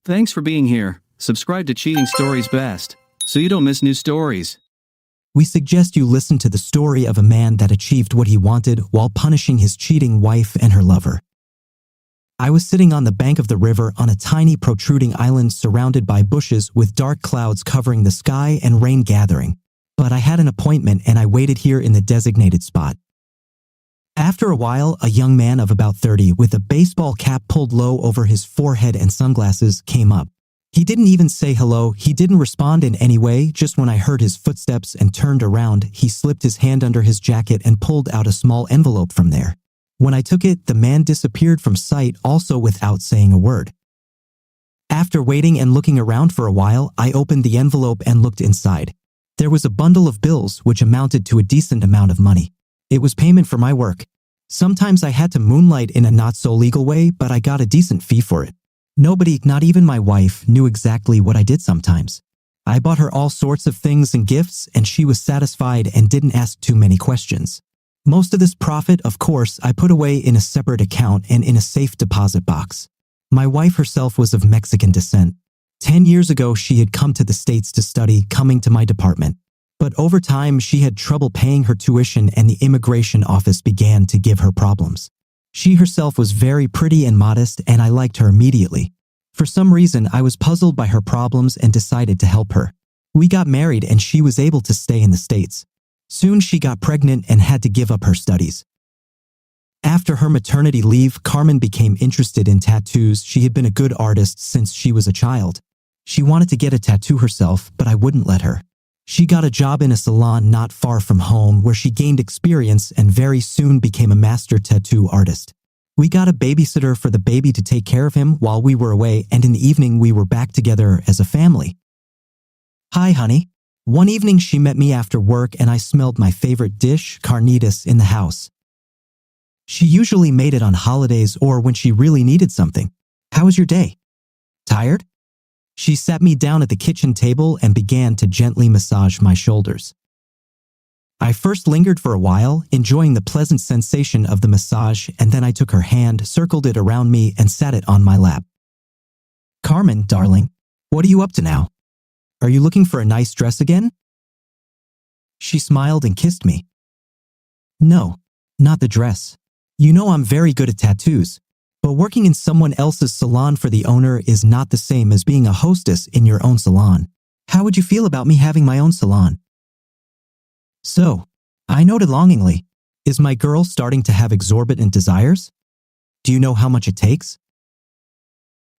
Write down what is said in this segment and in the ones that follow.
Thanks for being here. Subscribe to Cheating Stories Best, so you don't miss new stories. We suggest you listen to the story of a man that achieved what he wanted while punishing his cheating wife and her lover. I was sitting on the bank of the river on a tiny protruding island surrounded by bushes with dark clouds covering the sky and rain gathering. But I had an appointment and I waited here in the designated spot. After a while, a young man of about 30 with a baseball cap pulled low over his forehead and sunglasses came up. He didn't even say hello, he didn't respond in any way. Just when I heard his footsteps and turned around, he slipped his hand under his jacket and pulled out a small envelope from there. When I took it, the man disappeared from sight also without saying a word. After waiting and looking around for a while, I opened the envelope and looked inside. There was a bundle of bills which amounted to a decent amount of money. It was payment for my work. Sometimes I had to moonlight in a not-so-legal way, but I got a decent fee for it. Nobody, not even my wife, knew exactly what I did sometimes. I bought her all sorts of things and gifts, and she was satisfied and didn't ask too many questions. Most of this profit, of course, I put away in a separate account and in a safe deposit box. My wife herself was of Mexican descent. 10 years ago, she had come to the States to study, coming to my department. But over time, she had trouble paying her tuition and the immigration office began to give her problems. She herself was very pretty and modest, and I liked her immediately. For some reason, I was puzzled by her problems and decided to help her. We got married and she was able to stay in the States. Soon she got pregnant and had to give up her studies. After her maternity leave, Carmen became interested in tattoos. She had been a good artist since she was a child. She wanted to get a tattoo herself, but I wouldn't let her. She got a job in a salon not far from home where she gained experience and very soon became a master tattoo artist. We got a babysitter for the baby to take care of him while we were away, and in the evening we were back together as a family. Hi, honey. One evening she met me after work and I smelled my favorite dish, carnitas, in the house. She usually made it on holidays or when she really needed something. How was your day? Tired? She sat me down at the kitchen table and began to gently massage my shoulders. I first lingered for a while, enjoying the pleasant sensation of the massage, and then I took her hand, circled it around me, and sat it on my lap. Carmen, darling, what are you up to now? Are you looking for a nice dress again? She smiled and kissed me. No, not the dress. You know I'm very good at tattoos. But working in someone else's salon for the owner is not the same as being a hostess in your own salon. How would you feel about me having my own salon? So, I noted longingly, is my girl starting to have exorbitant desires? Do you know how much it takes?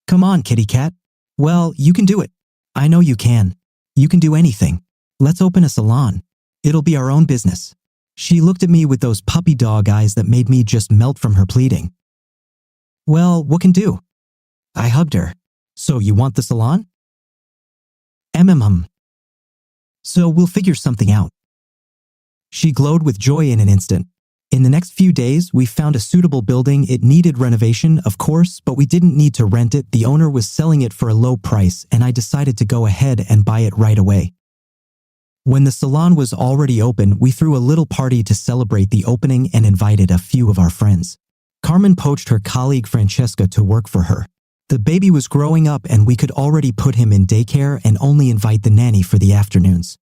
Come on, kitty cat. Well, you can do it. I know you can. You can do anything. Let's open a salon. It'll be our own business. She looked at me with those puppy dog eyes that made me just melt from her pleading. Well, what can do? I hugged her. So you want the salon? So we'll figure something out. She glowed with joy in an instant. In the next few days, we found a suitable building. It needed renovation, of course, but we didn't need to rent it. The owner was selling it for a low price, and I decided to go ahead and buy it right away. When the salon was already open, we threw a little party to celebrate the opening and invited a few of our friends. Carmen poached her colleague Francesca to work for her. The baby was growing up and we could already put him in daycare and only invite the nanny for the afternoons.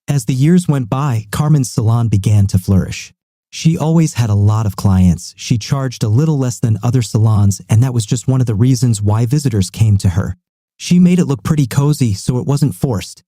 As the years went by, Carmen's salon began to flourish. She always had a lot of clients. She charged a little less than other salons, and that was just one of the reasons why visitors came to her. She made it look pretty cozy, so it wasn't forced.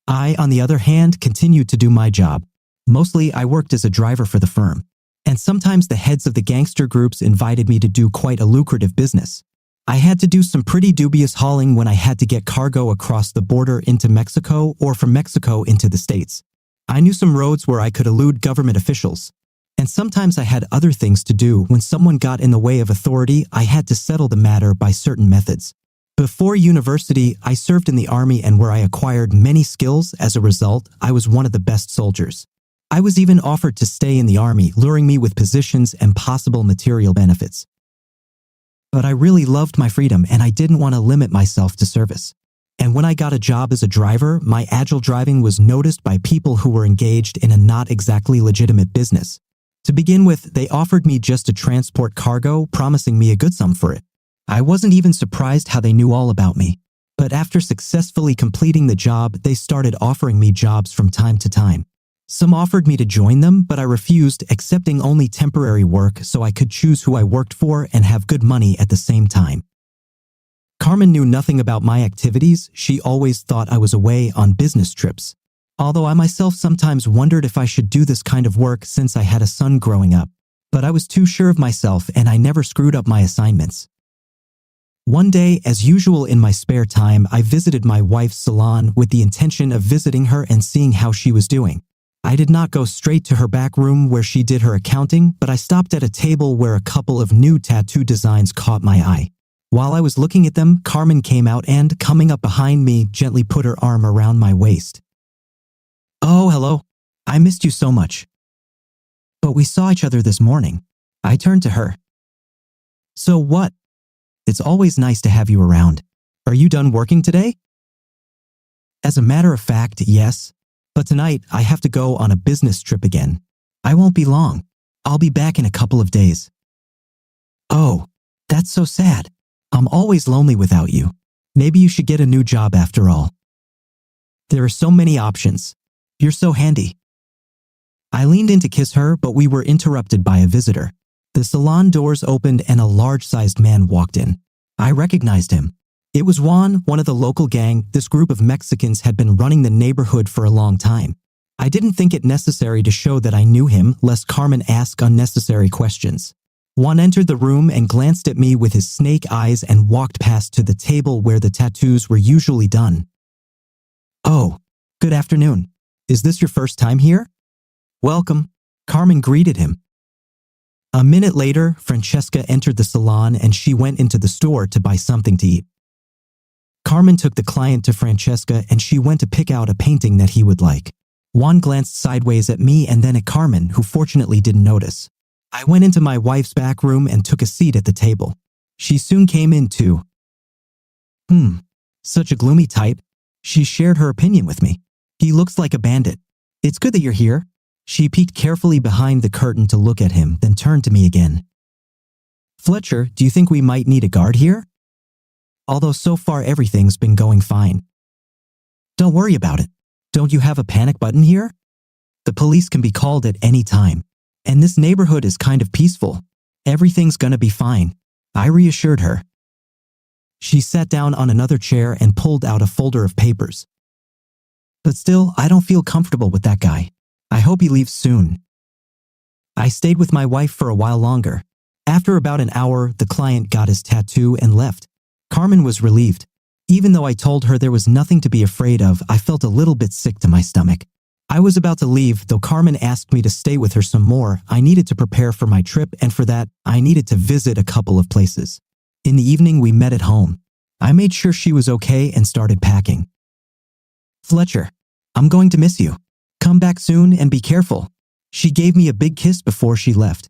I, on the other hand, continued to do my job. Mostly, I worked as a driver for the firm. And sometimes the heads of the gangster groups invited me to do quite a lucrative business. I had to do some pretty dubious hauling when I had to get cargo across the border into Mexico or from Mexico into the States. I knew some roads where I could elude government officials. And sometimes I had other things to do. When someone got in the way of authority, I had to settle the matter by certain methods. Before university, I served in the army and where I acquired many skills. As a result, I was one of the best soldiers. I was even offered to stay in the army, luring me with positions and possible material benefits. But I really loved my freedom and I didn't want to limit myself to service. And when I got a job as a driver, my agile driving was noticed by people who were engaged in a not exactly legitimate business. To begin with, they offered me just to transport cargo, promising me a good sum for it. I wasn't even surprised how they knew all about me. But after successfully completing the job, they started offering me jobs from time to time. Some offered me to join them, but I refused, accepting only temporary work so I could choose who I worked for and have good money at the same time. Carmen knew nothing about my activities. She always thought I was away on business trips. Although I myself sometimes wondered if I should do this kind of work since I had a son growing up. But I was too sure of myself and I never screwed up my assignments. One day, as usual in my spare time, I visited my wife's salon with the intention of visiting her and seeing how she was doing. I did not go straight to her back room where she did her accounting, but I stopped at a table where a couple of new tattoo designs caught my eye. While I was looking at them, Carmen came out and, coming up behind me, gently put her arm around my waist. "Oh, hello. I missed you so much. But we saw each other this morning." I turned to her. "So what? It's always nice to have you around. Are you done working today?" "As a matter of fact, yes. But tonight, I have to go on a business trip again. I won't be long. I'll be back in a couple of days." "Oh, that's so sad. I'm always lonely without you. Maybe you should get a new job after all. There are so many options. You're so handy." I leaned in to kiss her, but we were interrupted by a visitor. The salon doors opened and a large-sized man walked in. I recognized him. It was Juan, one of the local gang. This group of Mexicans had been running the neighborhood for a long time. I didn't think it necessary to show that I knew him, lest Carmen ask unnecessary questions. Juan entered the room and glanced at me with his snake eyes and walked past to the table where the tattoos were usually done. "Oh, good afternoon. Is this your first time here?" "Welcome," Carmen greeted him. A minute later, Francesca entered the salon and she went into the store to buy something to eat. Carmen took the client to Francesca and she went to pick out a painting that he would like. Juan glanced sideways at me and then at Carmen, who fortunately didn't notice. I went into my wife's back room and took a seat at the table. She soon came in too. Such a gloomy type. She shared her opinion with me. "He looks like a bandit. It's good that you're here." She peeked carefully behind the curtain to look at him, then turned to me again. "Fletcher, do you think we might need a guard here? Although so far everything's been going fine." "Don't worry about it. Don't you have a panic button here? The police can be called at any time. And this neighborhood is kind of peaceful. Everything's gonna be fine," I reassured her. She sat down on another chair and pulled out a folder of papers. "But still, I don't feel comfortable with that guy. I hope he leaves soon." I stayed with my wife for a while longer. After about an hour, the client got his tattoo and left. Carmen was relieved. Even though I told her there was nothing to be afraid of, I felt a little bit sick to my stomach. I was about to leave, though Carmen asked me to stay with her some more. I needed to prepare for my trip, and for that, I needed to visit a couple of places. In the evening, we met at home. I made sure she was okay and started packing. "Fletcher, I'm going to miss you. Come back soon and be careful." She gave me a big kiss before she left.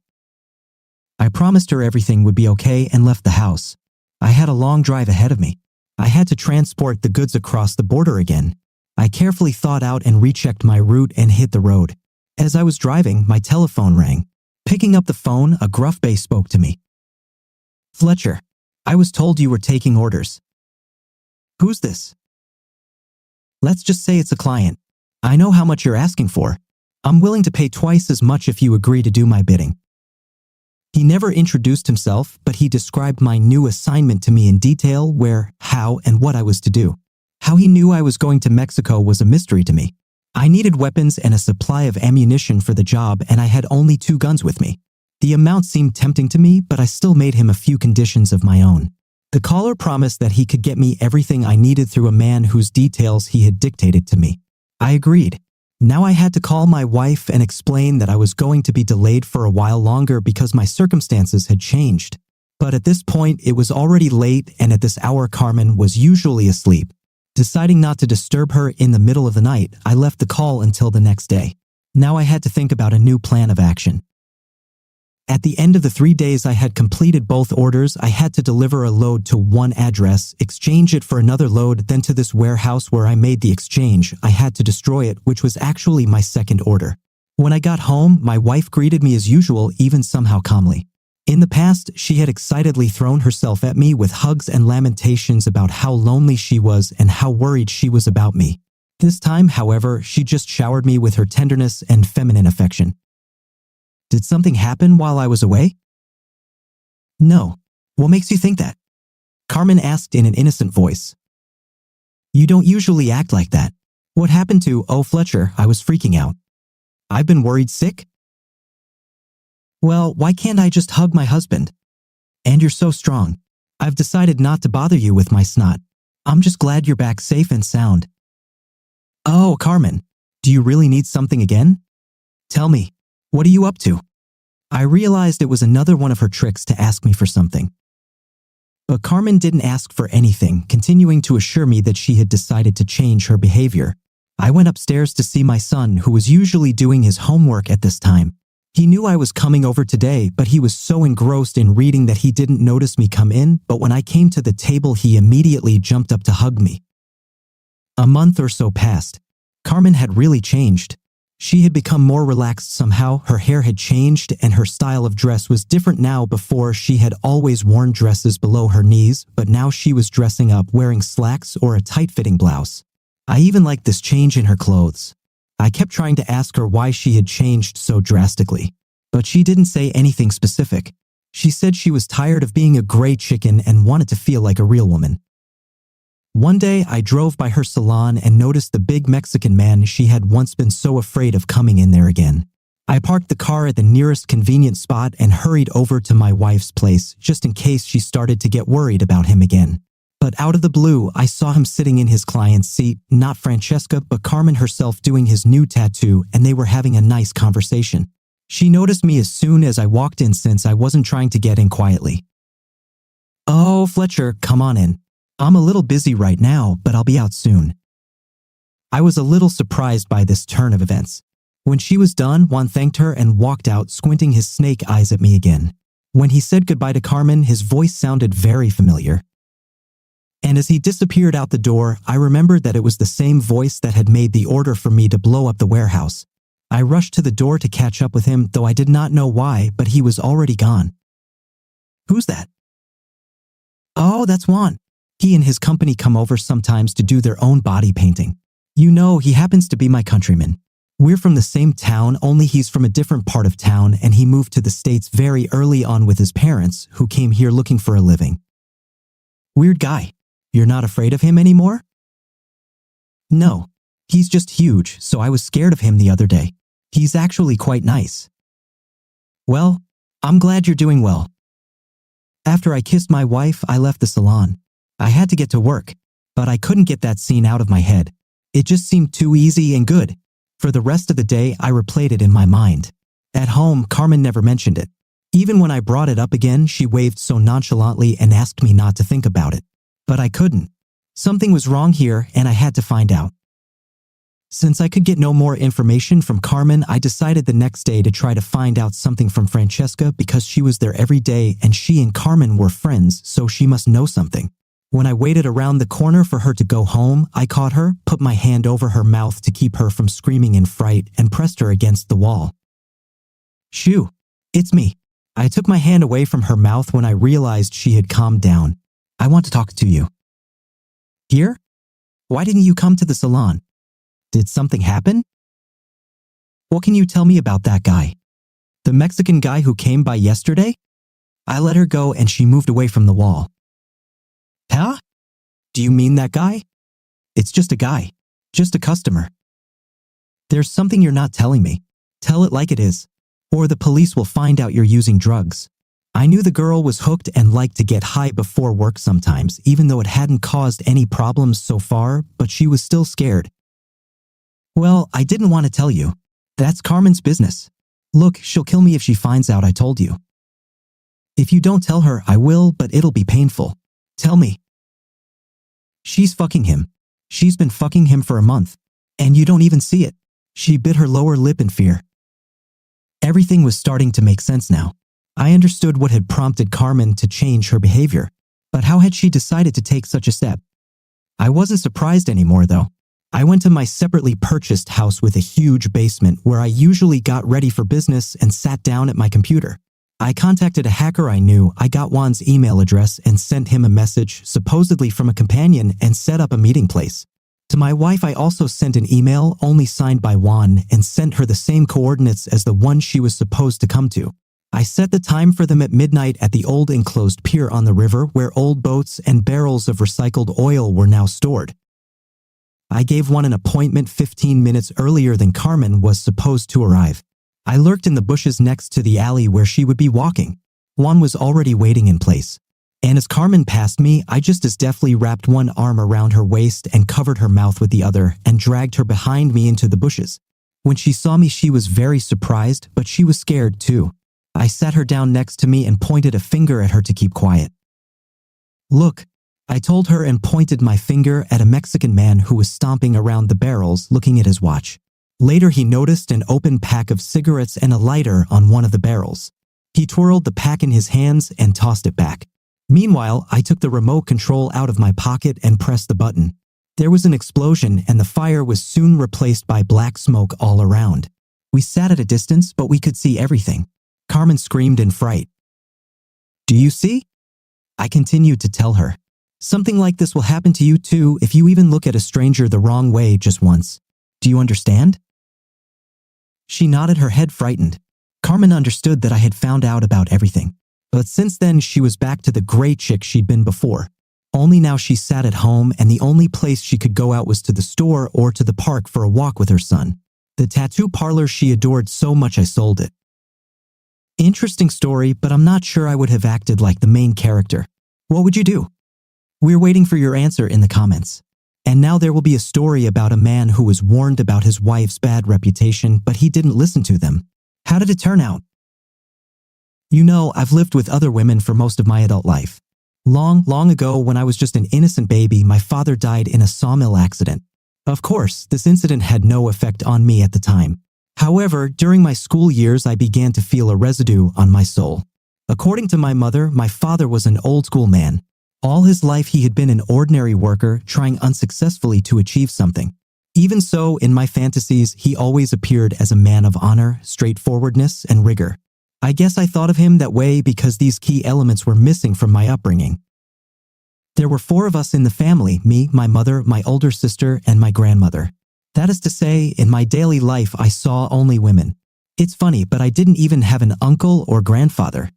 I promised her everything would be okay and left the house. I had a long drive ahead of me. I had to transport the goods across the border again. I carefully thought out and rechecked my route and hit the road. As I was driving, my telephone rang. Picking up the phone, a gruff bass spoke to me. "Fletcher, I was told you were taking orders." "Who's this?" "Let's just say it's a client. I know how much you're asking for. I'm willing to pay twice as much if you agree to do my bidding." He never introduced himself, but he described my new assignment to me in detail, where, how, and what I was to do. How he knew I was going to Mexico was a mystery to me. I needed weapons and a supply of ammunition for the job, and I had only 2 guns with me. The amount seemed tempting to me, but I still made him a few conditions of my own. The caller promised that he could get me everything I needed through a man whose details he had dictated to me. I agreed. Now I had to call my wife and explain that I was going to be delayed for a while longer because my circumstances had changed. But at this point, it was already late, and at this hour Carmen was usually asleep. Deciding not to disturb her in the middle of the night, I left the call until the next day. Now I had to think about a new plan of action. At the end of the 3 days I had completed both orders. I had to deliver a load to one address, exchange it for another load, then to this warehouse where I made the exchange. I had to destroy it, which was actually my second order. When I got home, my wife greeted me as usual, even somehow calmly. In the past, she had excitedly thrown herself at me with hugs and lamentations about how lonely she was and how worried she was about me. This time, however, she just showered me with her tenderness and feminine affection. Did something happen while I was away? No. What makes you think that? Carmen asked in an innocent voice. You don't usually act like that. What happened to, oh Fletcher, I was freaking out. I've been worried sick? Well, why can't I just hug my husband? And you're so strong. I've decided not to bother you with my snot. I'm just glad you're back safe and sound. Oh, Carmen, do you really need something again? Tell me, what are you up to? I realized it was another one of her tricks to ask me for something. But Carmen didn't ask for anything, continuing to assure me that she had decided to change her behavior. I went upstairs to see my son, who was usually doing his homework at this time. He knew I was coming over today, but he was so engrossed in reading that he didn't notice me come in, but when I came to the table, he immediately jumped up to hug me. A month or so passed. Carmen had really changed. She had become more relaxed somehow, her hair had changed, and her style of dress was different now. Before, she had always worn dresses below her knees, but now she was dressing up wearing slacks or a tight-fitting blouse. I even liked this change in her clothes. I kept trying to ask her why she had changed so drastically, but she didn't say anything specific. She said she was tired of being a gray chicken and wanted to feel like a real woman. One day, I drove by her salon and noticed the big Mexican man she had once been so afraid of coming in there again. I parked the car at the nearest convenient spot and hurried over to my wife's place just in case she started to get worried about him again. But out of the blue, I saw him sitting in his client's seat, not Francesca, but Carmen herself doing his new tattoo, and they were having a nice conversation. She noticed me as soon as I walked in since I wasn't trying to get in quietly. Oh, Fletcher, come on in. I'm a little busy right now, but I'll be out soon. I was a little surprised by this turn of events. When she was done, Juan thanked her and walked out, squinting his snake eyes at me again. When he said goodbye to Carmen, his voice sounded very familiar. And as he disappeared out the door, I remembered that it was the same voice that had made the order for me to blow up the warehouse. I rushed to the door to catch up with him, though I did not know why, but he was already gone. Who's that? Oh, that's Juan. He and his company come over sometimes to do their own body painting. You know, he happens to be my countryman. We're from the same town, only he's from a different part of town, and he moved to the States very early on with his parents, who came here looking for a living. Weird guy. You're not afraid of him anymore? No. He's just huge, so I was scared of him the other day. He's actually quite nice. Well, I'm glad you're doing well. After I kissed my wife, I left the salon. I had to get to work, but I couldn't get that scene out of my head. It just seemed too easy and good. For the rest of the day, I replayed it in my mind. At home, Carmen never mentioned it. Even when I brought it up again, she waved so nonchalantly and asked me not to think about it. But I couldn't. Something was wrong here, and I had to find out. Since I could get no more information from Carmen, I decided the next day to try to find out something from Francesca because she was there every day and she and Carmen were friends, so she must know something. When I waited around the corner for her to go home, I caught her, put my hand over her mouth to keep her from screaming in fright, and pressed her against the wall. Shoo, it's me. I took my hand away from her mouth when I realized she had calmed down. I want to talk to you. Here? Why didn't you come to the salon? Did something happen? What can you tell me about that guy? The Mexican guy who came by yesterday? I let her go and she moved away from the wall. Huh? Do you mean that guy? It's just a guy. Just a customer. There's something you're not telling me. Tell it like it is, or the police will find out you're using drugs. I knew the girl was hooked and liked to get high before work sometimes, even though it hadn't caused any problems so far, but she was still scared. Well, I didn't want to tell you. That's Carmen's business. Look, she'll kill me if she finds out I told you. If you don't tell her, I will, but it'll be painful. Tell me. She's fucking him. She's been fucking him for a month. And you don't even see it. She bit her lower lip in fear. Everything was starting to make sense now. I understood what had prompted Carmen to change her behavior, but how had she decided to take such a step? I wasn't surprised anymore, though. I went to my separately purchased house with a huge basement where I usually got ready for business and sat down at my computer. I contacted a hacker I knew. I got Juan's email address and sent him a message, supposedly from a companion, and set up a meeting place. To my wife, I also sent an email, only signed by Juan, and sent her the same coordinates as the one she was supposed to come to. I set the time for them at midnight at the old enclosed pier on the river where old boats and barrels of recycled oil were now stored. I gave Juan an appointment 15 minutes earlier than Carmen was supposed to arrive. I lurked in the bushes next to the alley where she would be walking. Juan was already waiting in place. And as Carmen passed me, I just as deftly wrapped one arm around her waist and covered her mouth with the other and dragged her behind me into the bushes. When she saw me, she was very surprised, but she was scared too. I sat her down next to me and pointed a finger at her to keep quiet. "Look," I told her and pointed my finger at a Mexican man who was stomping around the barrels looking at his watch. Later, he noticed an open pack of cigarettes and a lighter on one of the barrels. He twirled the pack in his hands and tossed it back. Meanwhile, I took the remote control out of my pocket and pressed the button. There was an explosion and the fire was soon replaced by black smoke all around. We sat at a distance, but we could see everything. Carmen screamed in fright. "Do you see?" I continued to tell her. "Something like this will happen to you too if you even look at a stranger the wrong way just once. Do you understand?" She nodded her head, frightened. Carmen understood that I had found out about everything. But since then, she was back to the gray chick she'd been before. Only now she sat at home, and the only place she could go out was to the store or to the park for a walk with her son. The tattoo parlor she adored so much I sold it. Interesting story, but I'm not sure I would have acted like the main character. What would you do? We're waiting for your answer in the comments. And now there will be a story about a man who was warned about his wife's bad reputation, but he didn't listen to them. How did it turn out? You know, I've lived with other women for most of my adult life. Long ago, when I was just an innocent baby, my father died in a sawmill accident. Of course, this incident had no effect on me at the time. However, during my school years, I began to feel a residue on my soul. According to my mother, my father was an old-school man. All his life, he had been an ordinary worker, trying unsuccessfully to achieve something. Even so, in my fantasies, he always appeared as a man of honor, straightforwardness, and rigor. I guess I thought of him that way because these key elements were missing from my upbringing. There were 4 of us in the family: me, my mother, my older sister, and my grandmother. That is to say, in my daily life, I saw only women. It's funny, but I didn't even have an uncle or grandfather.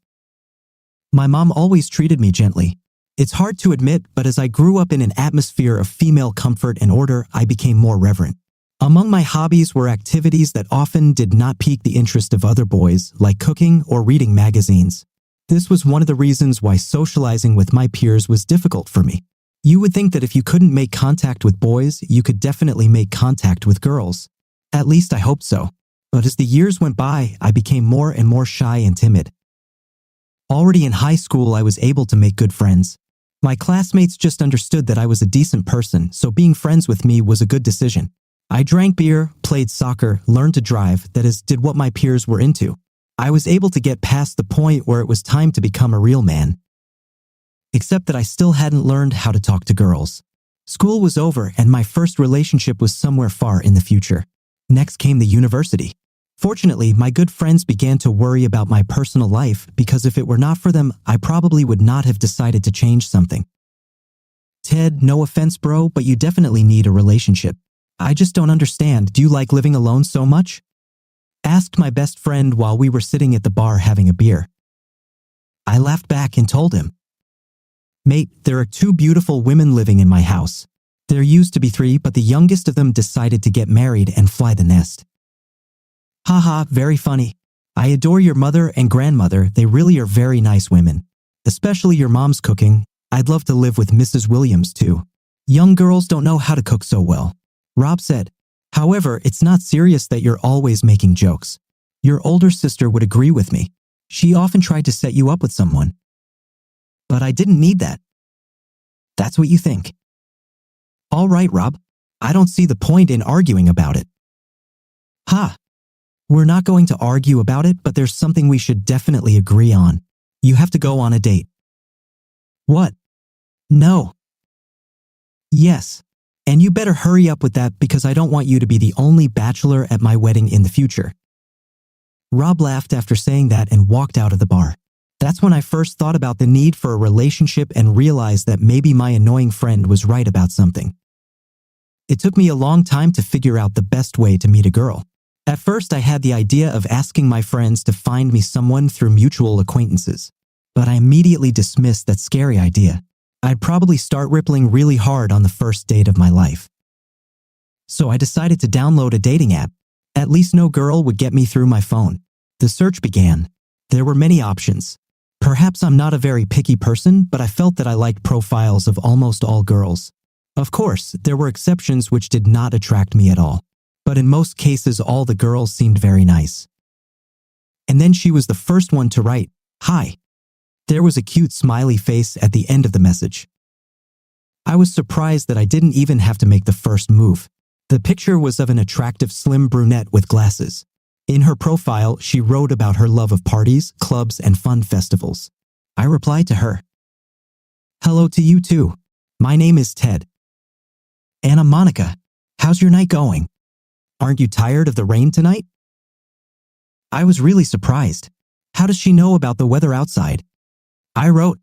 My mom always treated me gently. It's hard to admit, but as I grew up in an atmosphere of female comfort and order, I became more reverent. Among my hobbies were activities that often did not pique the interest of other boys, like cooking or reading magazines. This was one of the reasons why socializing with my peers was difficult for me. You would think that if you couldn't make contact with boys, you could definitely make contact with girls. At least I hoped so. But as the years went by, I became more and more shy and timid. Already in high school, I was able to make good friends. My classmates just understood that I was a decent person, so being friends with me was a good decision. I drank beer, played soccer, learned to drive, that is, did what my peers were into. I was able to get past the point where it was time to become a real man. Except that I still hadn't learned how to talk to girls. School was over and my first relationship was somewhere far in the future. Next came the university. Fortunately, my good friends began to worry about my personal life because if it were not for them, I probably would not have decided to change something. "Ted, no offense bro, but you definitely need a relationship. I just don't understand. Do you like living alone so much?" asked my best friend while we were sitting at the bar having a beer. I laughed back and told him, "Mate, there are 2 beautiful women living in my house. There used to be 3, but the youngest of them decided to get married and fly the nest." Haha, very funny. I adore your mother and grandmother. They really are very nice women. Especially your mom's cooking. I'd love to live with Mrs. Williams too. Young girls don't know how to cook so well. Rob said. However, it's not serious that you're always making jokes. Your older sister would agree with me. She often tried to set you up with someone. But I didn't need that. That's what you think. All right, Rob. I don't see the point in arguing about it. Ha! We're not going to argue about it, but there's something we should definitely agree on. You have to go on a date. What? No. Yes. And you better hurry up with that because I don't want you to be the only bachelor at my wedding in the future. Rob laughed after saying that and walked out of the bar. That's when I first thought about the need for a relationship and realized that maybe my annoying friend was right about something. It took me a long time to figure out the best way to meet a girl. At first, I had the idea of asking my friends to find me someone through mutual acquaintances, but I immediately dismissed that scary idea. I'd probably start rippling really hard on the first date of my life. So I decided to download a dating app. At least no girl would get me through my phone. The search began. There were many options. Perhaps I'm not a very picky person, but I felt that I liked profiles of almost all girls. Of course, there were exceptions which did not attract me at all, but in most cases all the girls seemed very nice. And then she was the first one to write, "Hi." There was a cute smiley face at the end of the message. I was surprised that I didn't even have to make the first move. The picture was of an attractive slim brunette with glasses. In her profile, she wrote about her love of parties, clubs, and fun festivals. I replied to her, "Hello to you too. My name is Ted. And I'm Monica. How's your night going? Aren't you tired of the rain tonight?" I was really surprised. How does she know about the weather outside? I wrote,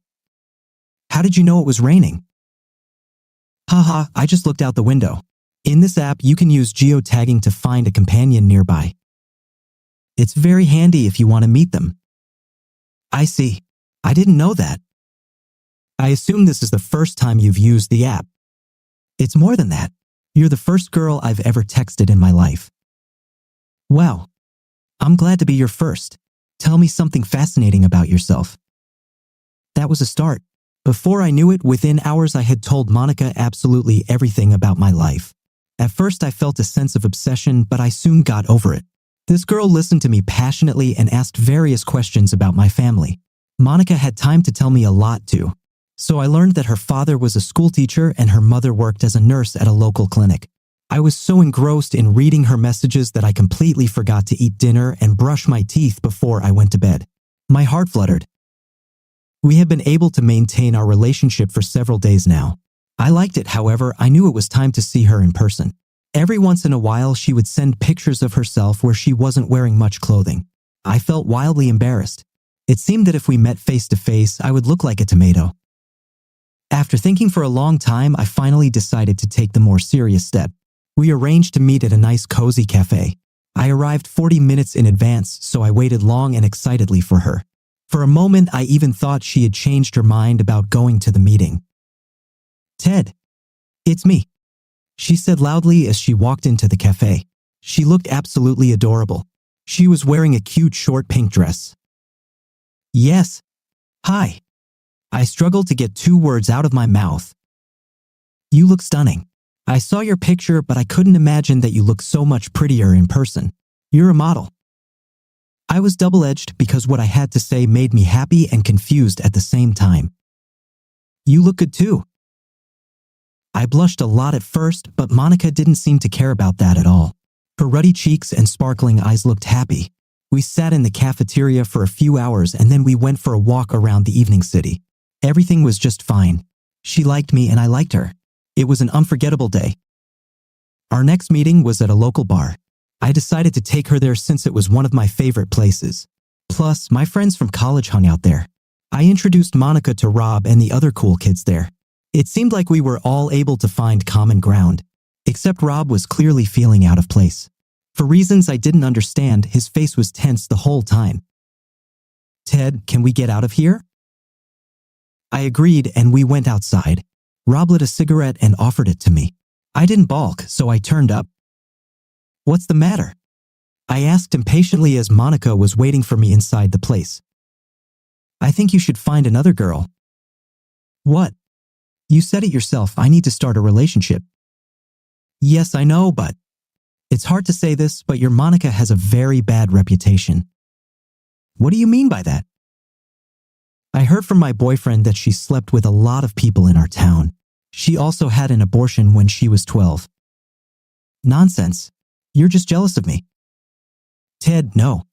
"How did you know it was raining?" Haha, I just looked out the window. In this app, you can use geotagging to find a companion nearby. It's very handy if you want to meet them. I see. I didn't know that. I assume this is the first time you've used the app. It's more than that. You're the first girl I've ever texted in my life. Wow. I'm glad to be your first. Tell me something fascinating about yourself. That was a start. Before I knew it, within hours I had told Monica absolutely everything about my life. At first I felt a sense of obsession, but I soon got over it. This girl listened to me passionately and asked various questions about my family. Monica had time to tell me a lot too. So I learned that her father was a schoolteacher and her mother worked as a nurse at a local clinic. I was so engrossed in reading her messages that I completely forgot to eat dinner and brush my teeth before I went to bed. My heart fluttered. We had been able to maintain our relationship for several days now. I liked it, however, I knew it was time to see her in person. Every once in a while, she would send pictures of herself where she wasn't wearing much clothing. I felt wildly embarrassed. It seemed that if we met face to face, I would look like a tomato. After thinking for a long time, I finally decided to take the more serious step. We arranged to meet at a nice cozy cafe. I arrived 40 minutes in advance, so I waited long and excitedly for her. For a moment, I even thought she had changed her mind about going to the meeting. "Ted, it's me," she said loudly as she walked into the cafe. She looked absolutely adorable. She was wearing a cute short pink dress. "Yes. Hi." I struggled to get 2 words out of my mouth. "You look stunning. I saw your picture, but I couldn't imagine that you look so much prettier in person. You're a model." I was double-edged because what I had to say made me happy and confused at the same time. "You look good too." I blushed a lot at first, but Monica didn't seem to care about that at all. Her ruddy cheeks and sparkling eyes looked happy. We sat in the cafeteria for a few hours and then we went for a walk around the evening city. Everything was just fine. She liked me and I liked her. It was an unforgettable day. Our next meeting was at a local bar. I decided to take her there since it was one of my favorite places. Plus, my friends from college hung out there. I introduced Monica to Rob and the other cool kids there. It seemed like we were all able to find common ground, except Rob was clearly feeling out of place. For reasons I didn't understand, his face was tense the whole time. "Ted, can we get out of here?" I agreed and we went outside. Rob lit a cigarette and offered it to me. I didn't balk, so I turned up. "What's the matter?" I asked impatiently as Monica was waiting for me inside the place. "I think you should find another girl." "What? You said it yourself, I need to start a relationship." "Yes, I know, but..." "It's hard to say this, but your Monica has a very bad reputation." "What do you mean by that?" "I heard from my boyfriend that she slept with a lot of people in our town. She also had an abortion when she was 12. "Nonsense. You're just jealous of me." "Ted, no.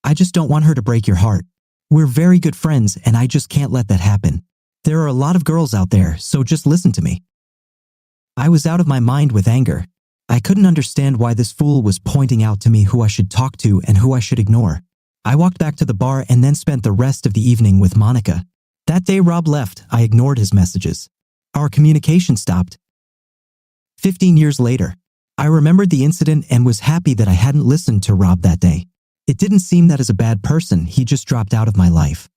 I just don't want her to break your heart. We're very good friends and I just can't let that happen. There are a lot of girls out there, so just listen to me." I was out of my mind with anger. I couldn't understand why this fool was pointing out to me who I should talk to and who I should ignore. I walked back to the bar and then spent the rest of the evening with Monica. That day Rob left, I ignored his messages. Our communication stopped. 15 years later, I remembered the incident and was happy that I hadn't listened to Rob that day. It didn't seem that as a bad person, he just dropped out of my life.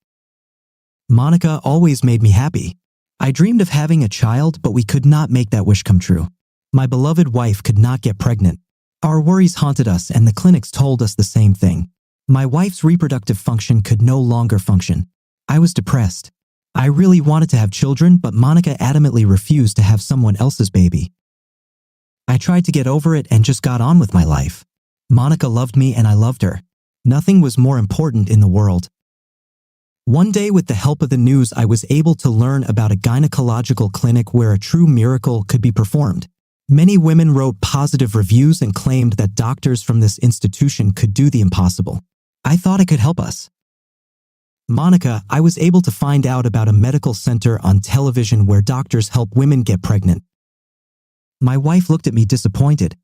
Monica always made me happy. I dreamed of having a child, but we could not make that wish come true. My beloved wife could not get pregnant. Our worries haunted us and the clinics told us the same thing. My wife's reproductive function could no longer function. I was depressed. I really wanted to have children, but Monica adamantly refused to have someone else's baby. I tried to get over it and just got on with my life. Monica loved me and I loved her. Nothing was more important in the world. One day, with the help of the news, I was able to learn about a gynecological clinic where a true miracle could be performed. Many women wrote positive reviews and claimed that doctors from this institution could do the impossible. I thought it could help us. Monica, I was able to find out about a medical center on television where doctors help women get pregnant. My wife looked at me disappointed.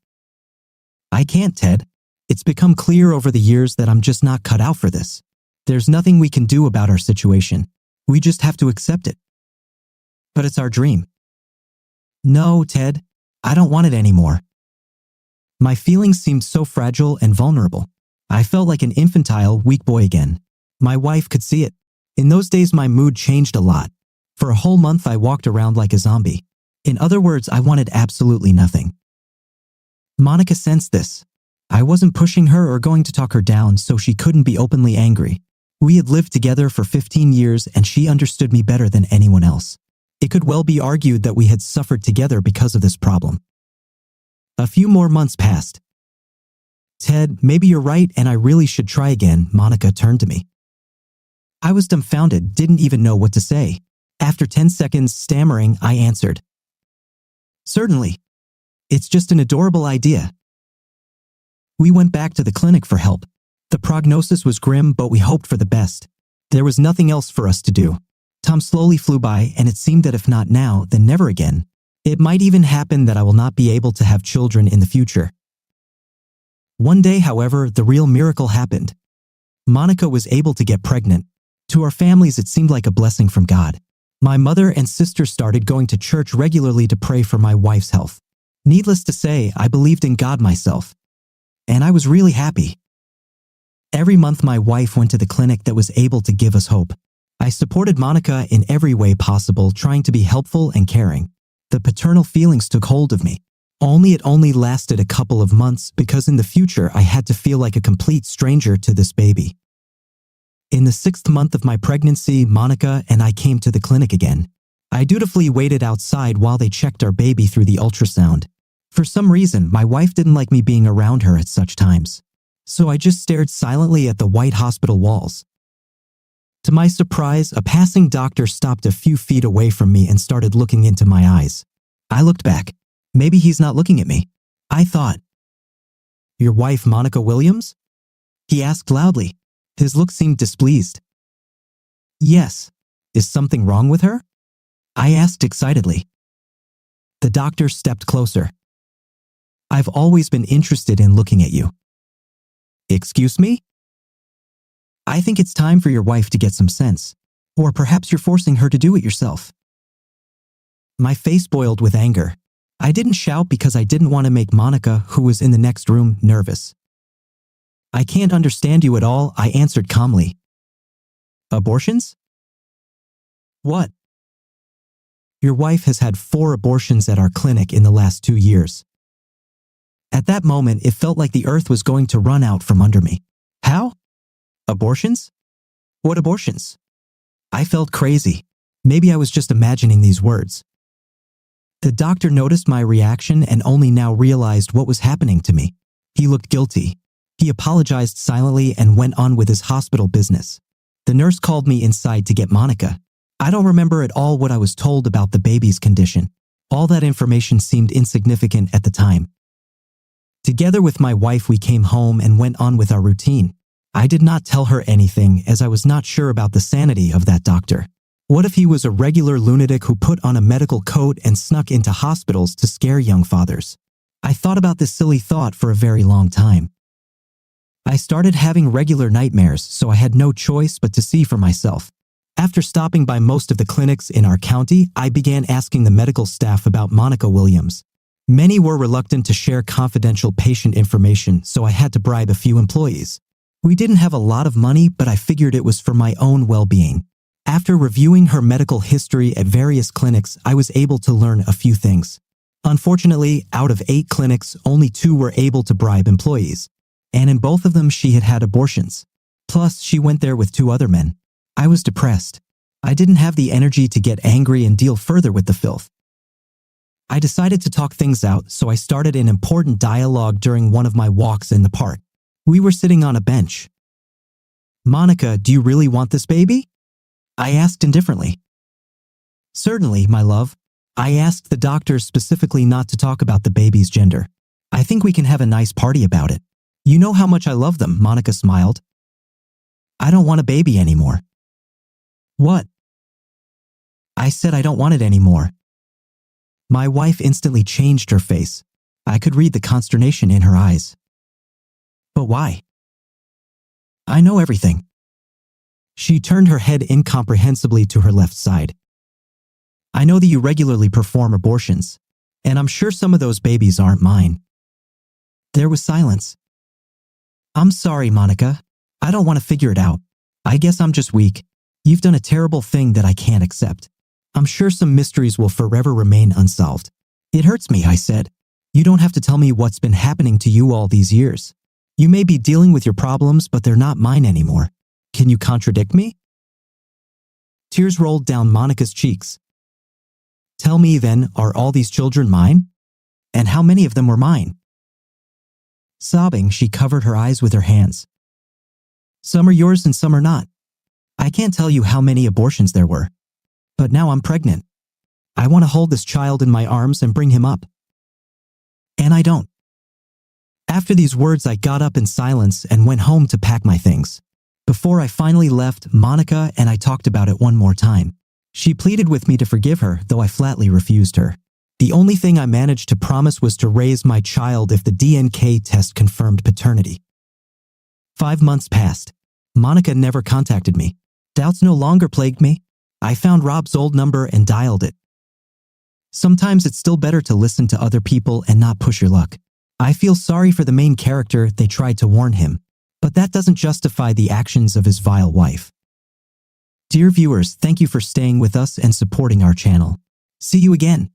I can't, Ted. It's become clear over the years that I'm just not cut out for this. There's nothing we can do about our situation. We just have to accept it. But it's our dream. No, Ted, I don't want it anymore. My feelings seemed so fragile and vulnerable. I felt like an infantile, weak boy again. My wife could see it. In those days, my mood changed a lot. For a whole month, I walked around like a zombie. In other words, I wanted absolutely nothing. Monica sensed this. I wasn't pushing her or going to talk her down, so she couldn't be openly angry. We had lived together for 15 years and she understood me better than anyone else. It could well be argued that we had suffered together because of this problem. A few more months passed. Ted, maybe you're right and I really should try again, Monica turned to me. I was dumbfounded, didn't even know what to say. After 10 seconds, stammering, I answered. Certainly. It's just an adorable idea. We went back to the clinic for help. The prognosis was grim, but we hoped for the best. There was nothing else for us to do. Time slowly flew by, and it seemed that if not now, then never again. It might even happen that I will not be able to have children in the future. One day, however, the real miracle happened. Monica was able to get pregnant. To our families, it seemed like a blessing from God. My mother and sister started going to church regularly to pray for my wife's health. Needless to say, I believed in God myself. And I was really happy. Every month, my wife went to the clinic that was able to give us hope. I supported Monica in every way possible, trying to be helpful and caring. The paternal feelings took hold of me. It only lasted a couple of months because in the future, I had to feel like a complete stranger to this baby. In the 6th month of my pregnancy, Monica and I came to the clinic again. I dutifully waited outside while they checked our baby through the ultrasound. For some reason, my wife didn't like me being around her at such times. So I just stared silently at the white hospital walls. To my surprise, a passing doctor stopped a few feet away from me and started looking into my eyes. I looked back. Maybe he's not looking at me. I thought. Your wife, Monica Williams? He asked loudly. His look seemed displeased. Yes. Is something wrong with her? I asked excitedly. The doctor stepped closer. I've always been interested in looking at you. Excuse me? I think it's time for your wife to get some sense. Or perhaps you're forcing her to do it yourself. My face boiled with anger. I didn't shout because I didn't want to make Monica, who was in the next room, nervous. I can't understand you at all, I answered calmly. Abortions? What? Your wife has had 4 abortions at our clinic in the last 2 years. At that moment, it felt like the earth was going to run out from under me. How? Abortions? What abortions? I felt crazy. Maybe I was just imagining these words. The doctor noticed my reaction and only now realized what was happening to me. He looked guilty. He apologized silently and went on with his hospital business. The nurse called me inside to get Monica. I don't remember at all what I was told about the baby's condition. All that information seemed insignificant at the time. Together with my wife, we came home and went on with our routine. I did not tell her anything as I was not sure about the sanity of that doctor. What if he was a regular lunatic who put on a medical coat and snuck into hospitals to scare young fathers? I thought about this silly thought for a very long time. I started having regular nightmares, so I had no choice but to see for myself. After stopping by most of the clinics in our county, I began asking the medical staff about Monica Williams. Many were reluctant to share confidential patient information, so I had to bribe a few employees. We didn't have a lot of money, but I figured it was for my own well-being. After reviewing her medical history at various clinics, I was able to learn a few things. Unfortunately, out of 8 clinics, only 2 were able to bribe employees. And in both of them she had had abortions. Plus, she went there with 2 other men. I was depressed. I didn't have the energy to get angry and deal further with the filth. I decided to talk things out, so I started an important dialogue during one of my walks in the park. We were sitting on a bench. "Monica, do you really want this baby?" I asked indifferently. "Certainly, my love." I asked the doctors specifically not to talk about the baby's gender. "I think we can have a nice party about it. You know how much I love them," Monica smiled. "I don't want a baby anymore." "What?" I said I don't want it anymore. My wife instantly changed her face. I could read the consternation in her eyes. "But why?" "I know everything." She turned her head incomprehensibly to her left side. "I know that you regularly perform abortions, and I'm sure some of those babies aren't mine." There was silence. "I'm sorry, Monica. I don't want to figure it out. I guess I'm just weak. You've done a terrible thing that I can't accept. I'm sure some mysteries will forever remain unsolved." "It hurts me," I said. "You don't have to tell me what's been happening to you all these years. You may be dealing with your problems, but they're not mine anymore. Can you contradict me?" Tears rolled down Monica's cheeks. "Tell me then, are all these children mine? And how many of them were mine?" Sobbing, she covered her eyes with her hands. "Some are yours and some are not. I can't tell you how many abortions there were. But now I'm pregnant. I want to hold this child in my arms and bring him up. And I don't." After these words, I got up in silence and went home to pack my things. Before I finally left, Monica and I talked about it one more time. She pleaded with me to forgive her, though I flatly refused her. The only thing I managed to promise was to raise my child if the DNA test confirmed paternity. 5 months passed. Monica never contacted me. Doubts no longer plagued me. I found Rob's old number and dialed it. Sometimes it's still better to listen to other people and not push your luck. I feel sorry for the main character. They tried to warn him, but that doesn't justify the actions of his vile wife. Dear viewers, thank you for staying with us and supporting our channel. See you again.